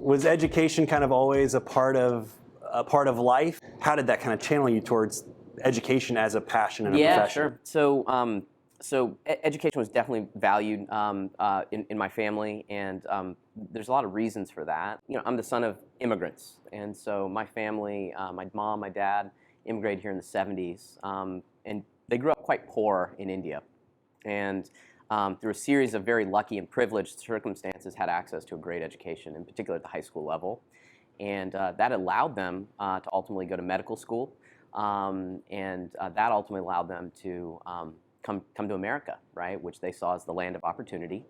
Was education kind of always a part of life? How did that kind of channel you towards education as a passion and a profession? Sure. So education was definitely valued in my family, and there's a lot of reasons for that. You know, I'm the son of immigrants, and so my family, my mom, my dad, immigrated here in the 70s, and they grew up quite poor in India, and through a series of very lucky and privileged circumstances, had access to a great education, in particular at the high school level, and that allowed them to ultimately go to medical school. And that ultimately allowed them to come to America, right, which they saw as the land of opportunity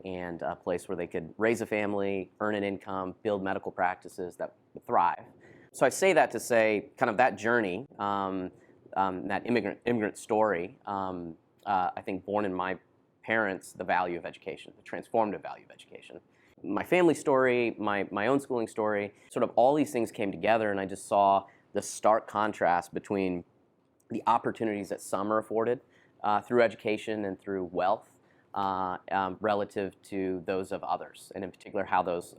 and a place where they could raise a family, earn an income, build medical practices that would thrive. So I say that to say kind of that journey, that immigrant story, I think born in my parents the value of education, the transformative value of education. My family story, my own schooling story, sort of all these things came together, and I just saw the stark contrast between the opportunities that some are afforded through education and through wealth relative to those of others, and in particular how those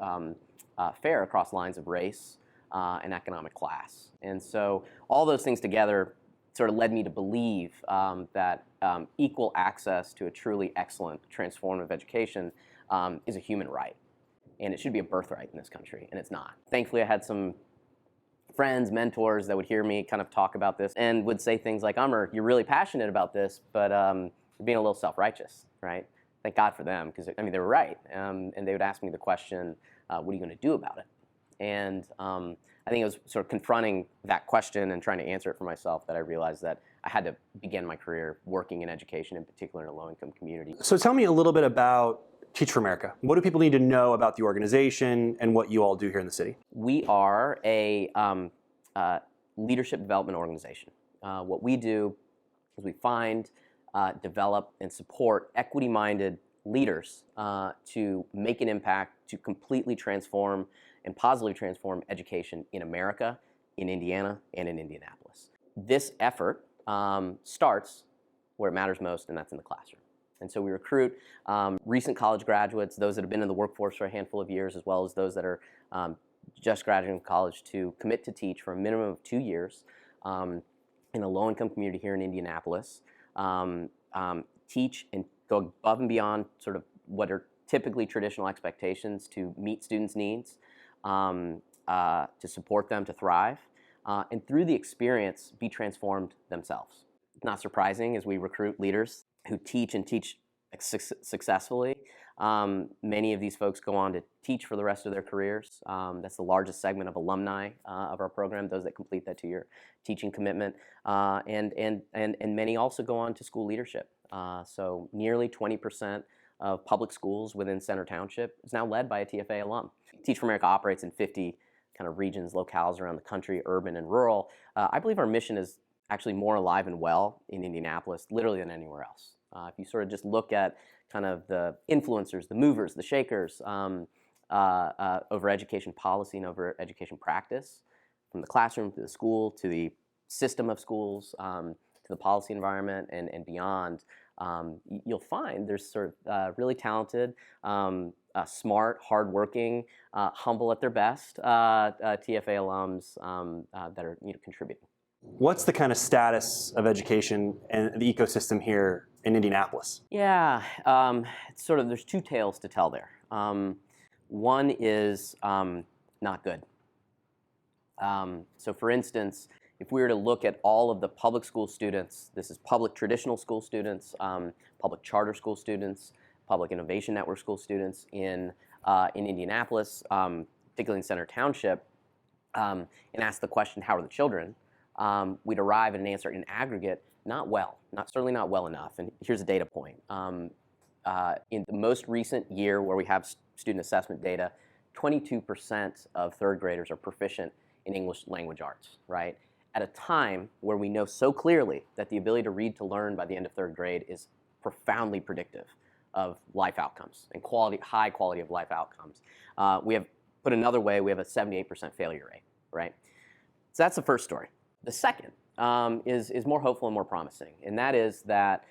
fare across lines of race and economic class. And so all those things together sort of led me to believe that equal access to a truly excellent, transformative education is a human right, and it should be a birthright in this country, and it's not. Thankfully, I had some friends, mentors that would hear me kind of talk about this and would say things like, Amar, you're really passionate about this, but you're being a little self-righteous, right? Thank God for them, because I mean, they were right. And they would ask me the question, what are you going to do about it? And I think it was sort of confronting that question and trying to answer it for myself that I realized that I had to begin my career working in education, in particular in a low-income community. So tell me a little bit about Teach For America. What do people need to know about the organization and what you all do here in the city? We are a leadership development organization. What we do is we find, develop, and support equity-minded leaders to make an impact, to completely transform and positively transform education in America, in Indiana, and in Indianapolis. This effort starts where it matters most, and that's in the classroom. And so we recruit recent college graduates, those that have been in the workforce for a handful of years, as well as those that are just graduating from college, to commit to teach for a minimum of 2 years in a low-income community here in Indianapolis. Teach and go above and beyond sort of what are typically traditional expectations to meet students' needs, to support them to thrive, and through the experience be transformed themselves. It's not surprising as we recruit leaders who teach and teach successfully. Many of these folks go on to teach for the rest of their careers. That's the largest segment of alumni of our program, those that complete that 2-year teaching commitment. And many also go on to school leadership. So nearly 20% of public schools within Center Township is now led by a TFA alum. Teach For America operates in 50 kind of regions, locales around the country, urban and rural. I believe our mission is actually more alive and well in Indianapolis, literally than anywhere else. If you sort of just look at kind of the influencers, the movers, the shakers over education policy and over education practice, from the classroom to the school to the system of schools to the policy environment and beyond, you'll find there's sort of really talented, smart, hardworking, humble at their best TFA alums that are contributing. What's the kind of status of education and the ecosystem here in Indianapolis? Yeah, it's sort of, there's two tales to tell there. One is not good. So for instance, if we were to look at all of the public school students, this is public traditional school students, public charter school students, public innovation network school students in Indianapolis, particularly in Center Township, and ask the question, how are the children? We'd arrive at an answer in aggregate, not well, certainly not well enough. And here's a data point. In the most recent year where we have student assessment data, 22% of third graders are proficient in English language arts, right? At a time where we know so clearly that the ability to read to learn by the end of third grade is profoundly predictive of life outcomes and high quality of life outcomes. We have, put another way, we have a 78% failure rate, right? So that's the first story. The second is more hopeful and more promising, and that is that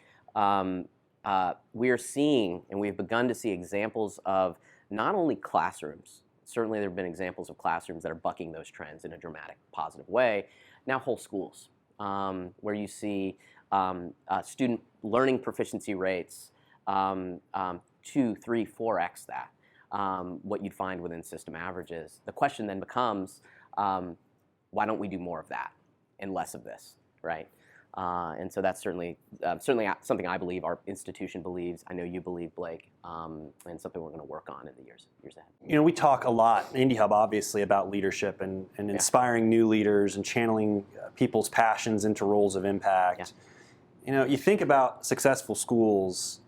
we are seeing, and we've begun to see examples of not only classrooms Certainly there have been examples of classrooms that are bucking those trends in a dramatic, positive way. Now whole schools, where you see student learning proficiency rates 2, 3, 4x that, what you'd find within system averages. The question then becomes, why don't we do more of that and less of this, right? And so that's certainly something I believe, our institution believes, I know you believe, Blake, and something we're going to work on in the years ahead. You know, we talk a lot in Indie Hub, obviously, about leadership and inspiring new leaders and channeling people's passions into roles of impact. Yeah. You know, you think about successful schools,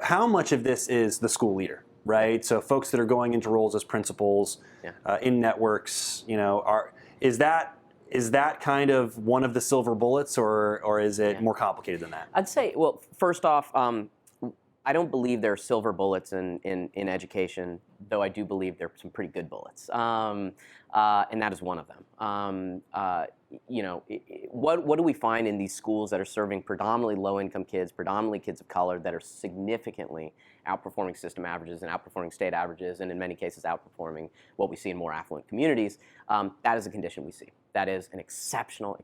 how much of this is the school leader, right? So folks that are going into roles as principals in networks, you know, is that kind of one of the silver bullets, or is it more complicated than that? I'd say, well, first off, I don't believe there are silver bullets in education, though I do believe there are some pretty good bullets, and that is one of them. You know, what do we find in these schools that are serving predominantly low-income kids, predominantly kids of color, that are significantly outperforming system averages and outperforming state averages, and in many cases outperforming what we see in more affluent communities? That is a condition we see. That is an exceptional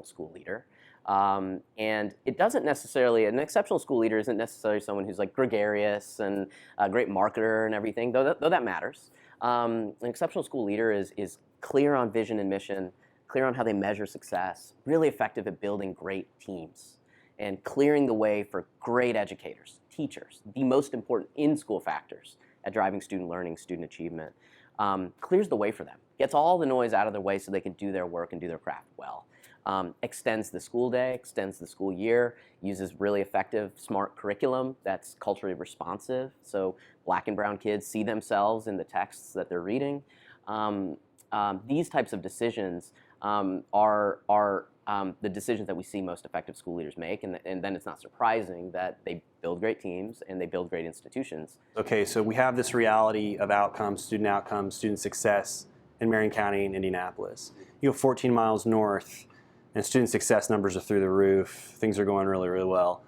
school leader. And it doesn't necessarily, an exceptional school leader isn't necessarily someone who's like gregarious and a great marketer and everything, though that matters. An exceptional school leader is clear on vision and mission, clear on how they measure success, really effective at building great teams, and clearing the way for great educators, teachers, the most important in-school factors at driving student learning, student achievement, clears the way for them, gets all the noise out of their way so they can do their work and do their craft well. Extends the school day, extends the school year, uses really effective, smart curriculum that's culturally responsive, so black and brown kids see themselves in the texts that they're reading. These types of decisions are the decisions that we see most effective school leaders make, and then it's not surprising that they build great teams and they build great institutions. Okay, so we have this reality of outcomes, student success in Marion County and Indianapolis. You go 14 miles north, and student success numbers are through the roof. Things are going really, really well.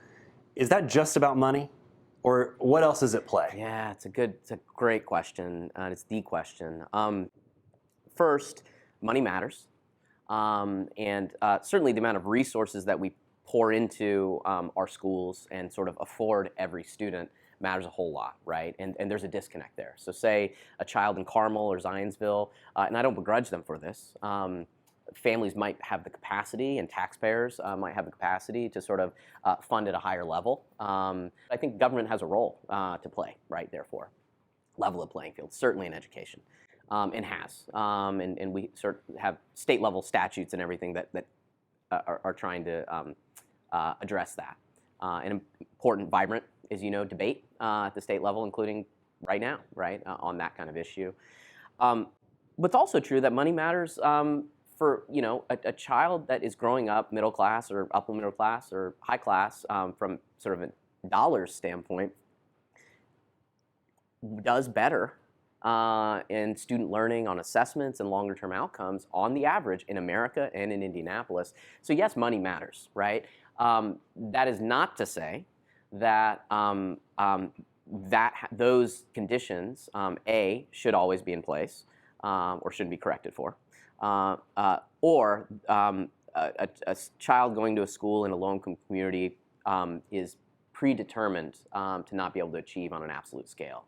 Is that just about money, or what else is at play? Yeah, it's a great question. It's the question. First, money matters, and certainly the amount of resources that we pour into our schools and sort of afford every student matters a whole lot, right? And there's a disconnect there. So say a child in Carmel or Zionsville, and I don't begrudge them for this, families might have the capacity, and taxpayers might have the capacity to sort of fund at a higher level. I think government has a role to play, right, therefore. Level the playing field, certainly in education, and has. And we sort of have state-level statutes and everything that are trying to address that. An important, vibrant, as you know, debate at the state level, including right now, right, on that kind of issue. But it's also true that money matters for, you know, a child that is growing up middle class or upper middle class or high class from sort of a dollars standpoint does better in student learning, on assessments and longer term outcomes on the average in America and in Indianapolis. So yes, money matters, right? That is not to say that those conditions, A, should always be in place or shouldn't be corrected for. Or a child going to a school in a low-income community is predetermined to not be able to achieve on an absolute scale.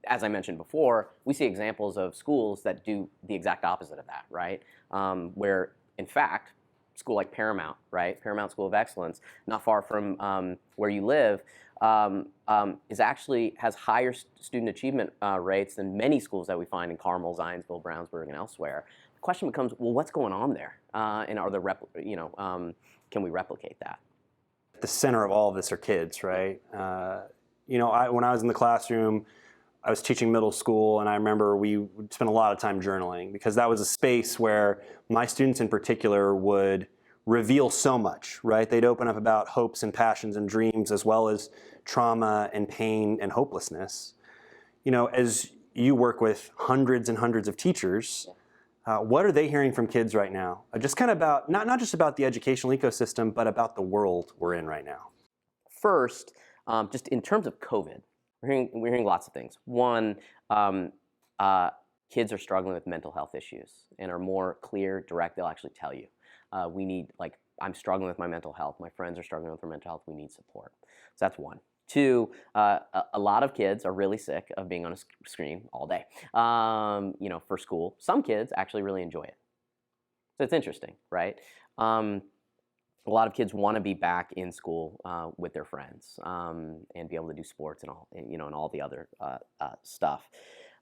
As I mentioned before, we see examples of schools that do the exact opposite of that, right? Where, in fact, a school like Paramount, right? Paramount School of Excellence, not far from where you live, has higher student achievement rates than many schools that we find in Carmel, Zionsville, Brownsburg, and elsewhere. The question becomes, well, what's going on there? And are there, can we replicate that? The center of all of this are kids, right? When I was in the classroom, I was teaching middle school, and I remember we would spend a lot of time journaling, because that was a space where my students in particular would reveal so much, right? They'd open up about hopes and passions and dreams, as well as trauma and pain and hopelessness. You know, as you work with hundreds and hundreds of teachers, what are they hearing from kids right now? Just kind of about, not just about the educational ecosystem, but about the world we're in right now. First, just in terms of COVID, we're hearing lots of things. One, kids are struggling with mental health issues and are more clear, direct. They'll actually tell you, we need, like, I'm struggling with my mental health. My friends are struggling with their mental health. We need support. So that's one. Two, a lot of kids are really sick of being on a screen all day, for school. Some kids actually really enjoy it. So it's interesting, right? A lot of kids want to be back in school with their friends and be able to do sports and all, and all the other stuff.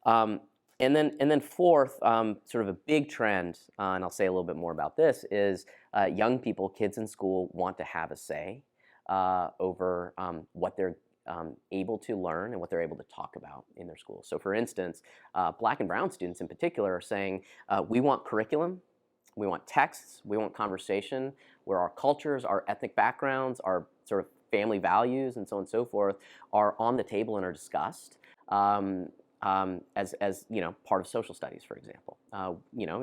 And then fourth, sort of a big trend, and I'll say a little bit more about this, is young people, kids in school, want to have a say over what they're able to learn and what they're able to talk about in their school. So for instance, Black and brown students in particular are saying, we want curriculum, we want texts, we want conversation where our cultures, our ethnic backgrounds, our sort of family values, and so on and so forth are on the table and are discussed as part of social studies, for example. And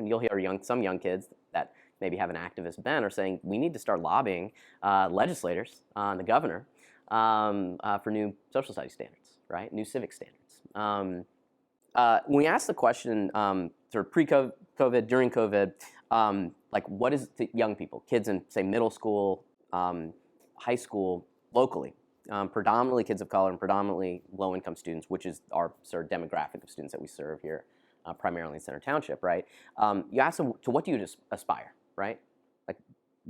you'll hear some young kids that maybe have an activist bent are saying we need to start lobbying legislators, the governor, for new social studies standards, right? New civic standards. When we asked the question sort of pre-COVID, during COVID, what is to young people, kids in, say, middle school, high school, locally, predominantly kids of color and predominantly low-income students, which is our sort of demographic of students that we serve here, primarily in Center Township, right? You ask them, to what do you aspire, right? Like,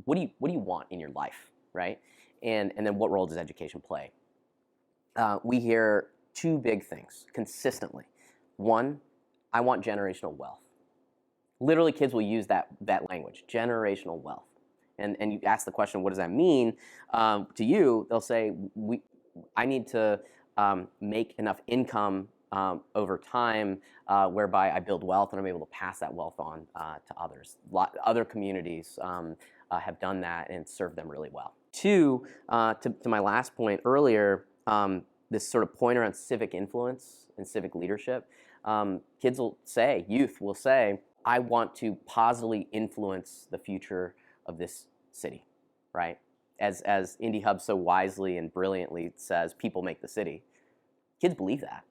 what do you want in your life, right? And then what role does education play? We hear two big things consistently. One, I want generational wealth. Literally, kids will use that language, generational wealth. And you ask the question, what does that mean to you? They'll say, I need to make enough income over time whereby I build wealth and I'm able to pass that wealth on to others. Other communities have done that and served them really well. Two, to my last point earlier, this sort of point around civic influence and civic leadership, kids will say, youth will say, I want to positively influence the future of this city, right? As Indy Hub so wisely and brilliantly says, people make the city. Kids believe that,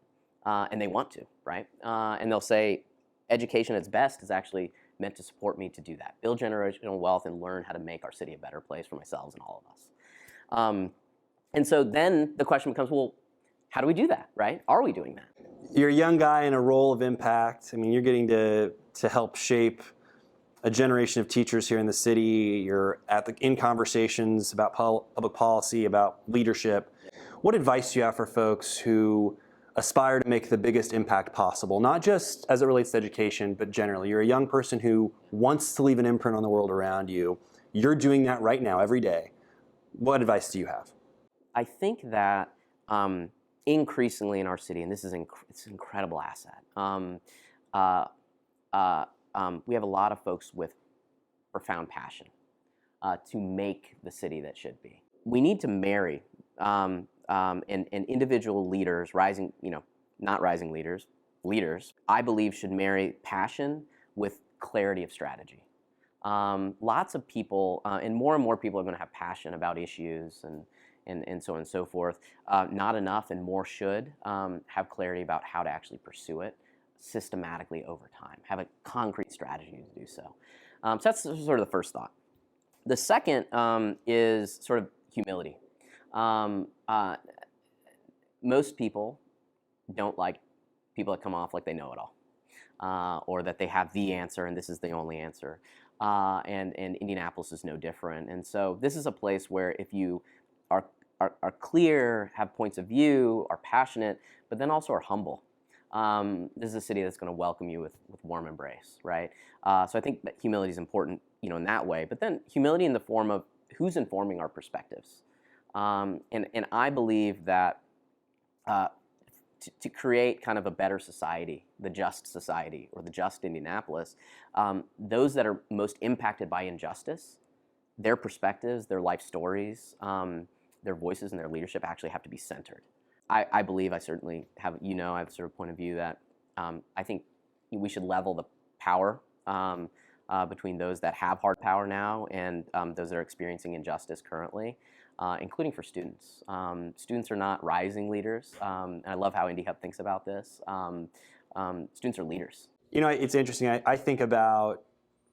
and they want to, right? And they'll say, education at its best is actually meant to support me to do that, build generational wealth and learn how to make our city a better place for myself and all of us. And so then the question becomes, well, how do we do that, right? Are we doing that? You're a young guy in a role of impact. I mean, you're getting to help shape a generation of teachers here in the city. You're in conversations about public policy, about leadership. What advice do you have for folks who aspire to make the biggest impact possible, not just as it relates to education, but generally? You're a young person who wants to leave an imprint on the world around you. You're doing that right now, every day. What advice do you have? I think that increasingly in our city, and this is it's an incredible asset, we have a lot of folks with profound passion to make the city that should be. We need to marry and individual leaders, not rising leaders, I believe should marry passion with clarity of strategy. Lots of people, and more people are going to have passion about issues and so on and so forth. Not enough, and more should have clarity about how to actually pursue it systematically over time, have a concrete strategy to do so. So that's sort of the first thought. The second is sort of humility. Most people don't like people that come off like they know it all, or that they have the answer and this is the only answer. And Indianapolis is no different. And so this is a place where if you are clear, have points of view, are passionate, but then also are humble, this is a city that's going to welcome you with warm embrace, right? So I think that humility is important, in that way. But then humility in the form of who's informing our perspectives. And I believe that to create kind of a better society, the just society, or the just Indianapolis, those that are most impacted by injustice, their perspectives, their life stories, their voices and their leadership actually have to be centered. I believe, I certainly have, I have sort of point of view that I think we should level the power between those that have hard power now and those that are experiencing injustice currently, including for students. Students are not rising leaders, and I love how Indy Hub thinks about this. students are leaders. It's interesting. I think about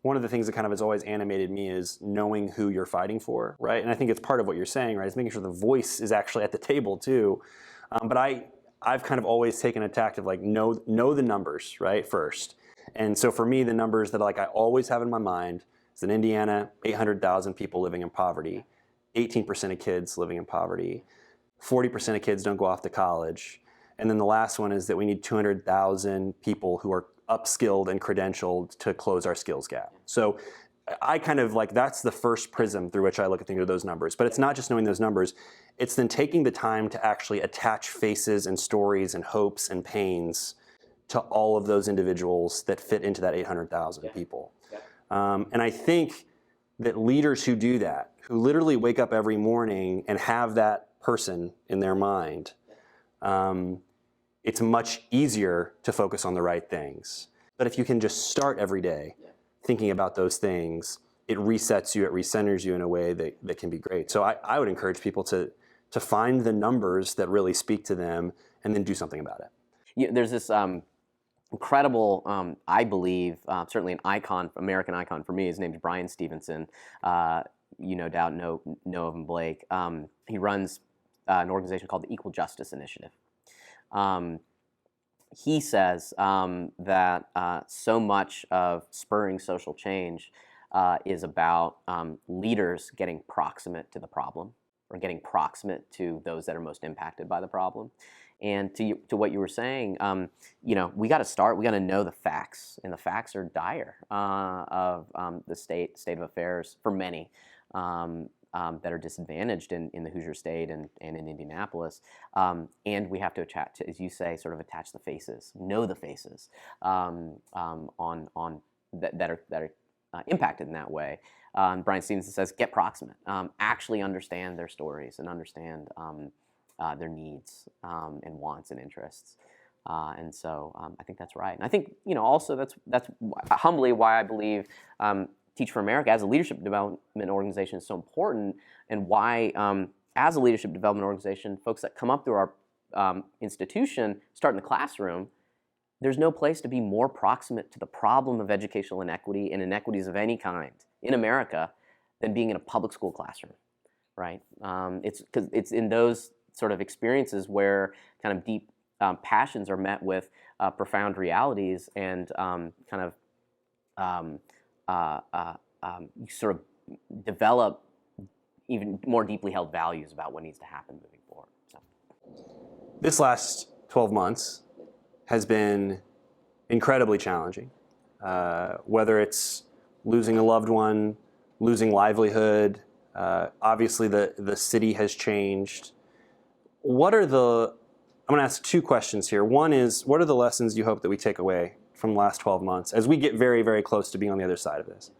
one of the things that kind of has always animated me is knowing who you're fighting for, right? And I think it's part of what you're saying, right? Is making sure the voice is actually at the table too. But I've kind of always taken a tact of like know the numbers, right, first. And so for me, the numbers that like I always have in my mind is in Indiana, 800,000 people living in poverty, 18% of kids living in poverty, 40% of kids don't go off to college. And then the last one is that we need 200,000 people who are upskilled and credentialed to close our skills gap. So I kind of like, that's the first prism through which I look at those numbers. But it's not just knowing those numbers, it's then taking the time to actually attach faces and stories and hopes and pains to all of those individuals that fit into that 800,000 people. And I think that leaders who do that, who literally wake up every morning and have that person in their mind, it's much easier to focus on the right things. But if you can just start every day thinking about those things, it resets you, it recenters you in a way that can be great. So I would encourage people to find the numbers that really speak to them and then do something about it. There's this incredible, I believe, certainly an icon, American icon for me. His name is Brian Stevenson. You no doubt know of him, Blake. He runs an organization called the Equal Justice Initiative. He says that so much of spurring social change is about leaders getting proximate to the problem, or getting proximate to those that are most impacted by the problem. And to what you were saying, we got to start. We got to know the facts, and the facts are dire of the state of affairs for many that are disadvantaged in the Hoosier State and in Indianapolis. And we have to attach, as you say, sort of attach the faces, know the faces on that are impacted in that way. Brian Stevenson says, get proximate, actually understand their stories and understand their needs and wants and interests. And so I think that's right. And I think, also that's humbly why I believe Teach For America as a leadership development organization is so important, and why as a leadership development organization, folks that come up through our institution start in the classroom. There's no place to be more proximate to the problem of educational inequity and inequities of any kind in America than being in a public school classroom, right? It's because it's in those sort of experiences where kind of deep passions are met with profound realities, and you sort of develop even more deeply held values about what needs to happen moving forward. So. This last 12 months has been incredibly challenging, whether it's losing a loved one, losing livelihood. Obviously, the city has changed. I'm going to ask two questions here. One is, what are the lessons you hope that we take away from the last 12 months as we get very, very close to being on the other side of this?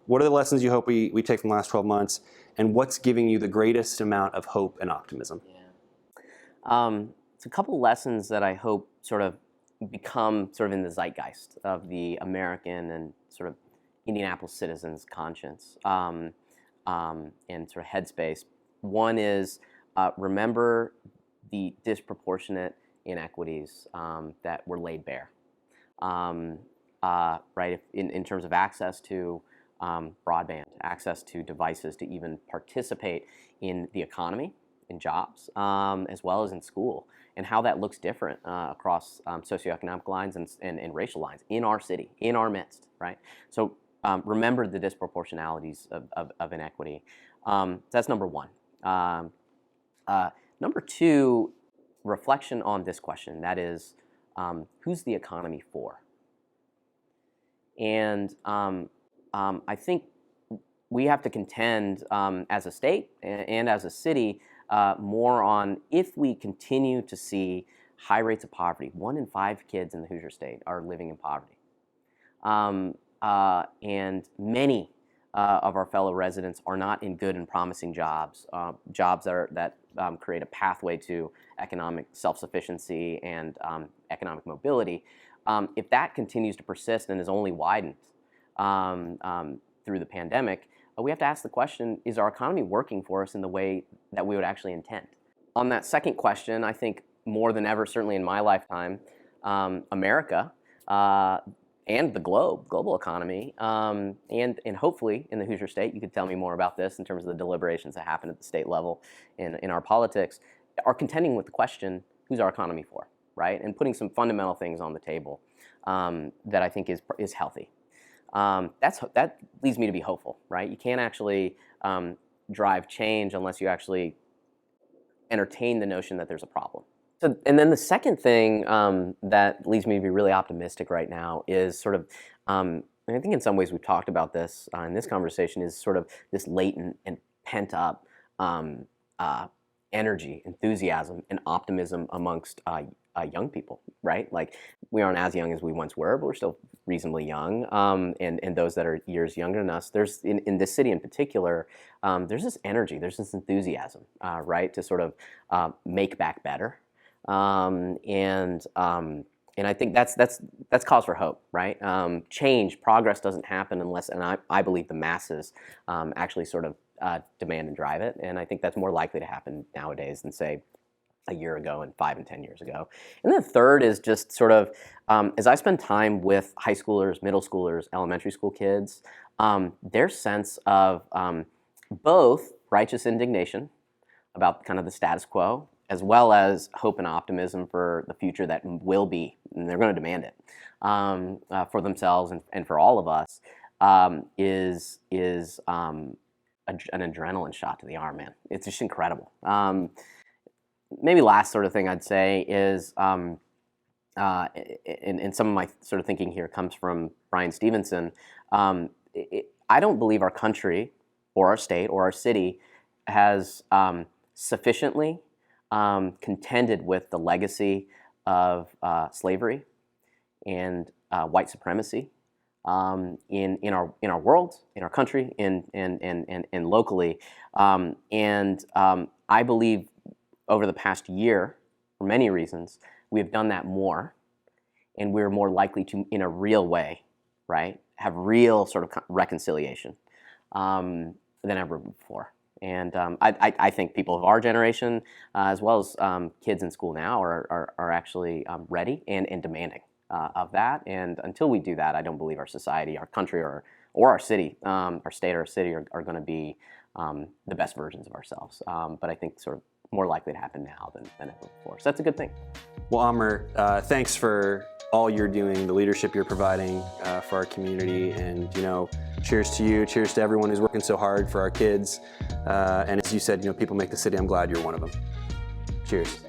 What are the lessons you hope we take from the last 12 months, and what's giving you the greatest amount of hope and optimism? It's a couple lessons that I hope sort of become sort of in the zeitgeist of the American and sort of Indianapolis citizens' conscience and sort of headspace. One is remember the disproportionate inequities that were laid bare, right? In terms of access to broadband, access to devices to even participate in the economy, in jobs, as well as in school, and how that looks different across socioeconomic lines and racial lines in our city, in our midst, right? So remember the disproportionalities of inequity. That's number one. Number two, reflection on this question, that is, who's the economy for? And I think we have to contend as a state and as a city more on, if we continue to see high rates of poverty, 1 in 5 kids in the Hoosier State are living in poverty. And many of our fellow residents are not in good and promising jobs, jobs that create a pathway to economic self-sufficiency and economic mobility. If that continues to persist and is only widened through the pandemic, we have to ask the question, is our economy working for us in the way that we would actually intend? On that second question, I think more than ever, certainly in my lifetime, America and the global economy, and hopefully in the Hoosier State, you could tell me more about this in terms of the deliberations that happen at the state level in our politics, are contending with the question, who's our economy for, right? And putting some fundamental things on the table that I think is healthy. That leads me to be hopeful, right? You can't actually drive change unless you actually entertain the notion that there's a problem. So, and then the second thing that leads me to be really optimistic right now is sort of, and I think in some ways we've talked about this in this conversation, is sort of this latent and pent up energy, enthusiasm, and optimism amongst young people, right? Like, we aren't as young as we once were, but we're still reasonably young, and those that are years younger than us. There's, in this city in particular, there's this energy, there's this enthusiasm, right, to sort of make back better. And I think that's cause for hope, right? Change, progress doesn't happen unless, and I believe the masses actually sort of demand and drive it, and I think that's more likely to happen nowadays than, say, a year ago and 5 and 10 years ago. And then the third is just sort of, as I spend time with high schoolers, middle schoolers, elementary school kids, their sense of both righteous indignation about kind of the status quo, as well as hope and optimism for the future that will be, and they're going to demand it for themselves and for all of us, is an adrenaline shot to the arm, man. It's just incredible. Maybe last sort of thing I'd say is, and some of my sort of thinking here comes from Brian Stevenson. I don't believe our country or our state or our city has sufficiently contended with the legacy of slavery and white supremacy in our world, in our country, and locally. I believe over the past year, for many reasons, we have done that more, and we're more likely to, in a real way, right, have real sort of reconciliation than ever before. And I think people of our generation, as well as kids in school now, are actually ready and demanding of that. And until we do that, I don't believe our society, our country, or our city, our state or our city are going to be the best versions of ourselves. But I think sort of more likely to happen now than ever before. So that's a good thing. Well, Amar, thanks for all you're doing, the leadership you're providing for our community, and cheers to you, cheers to everyone who's working so hard for our kids. And as you said, people make the city. I'm glad you're one of them. Cheers.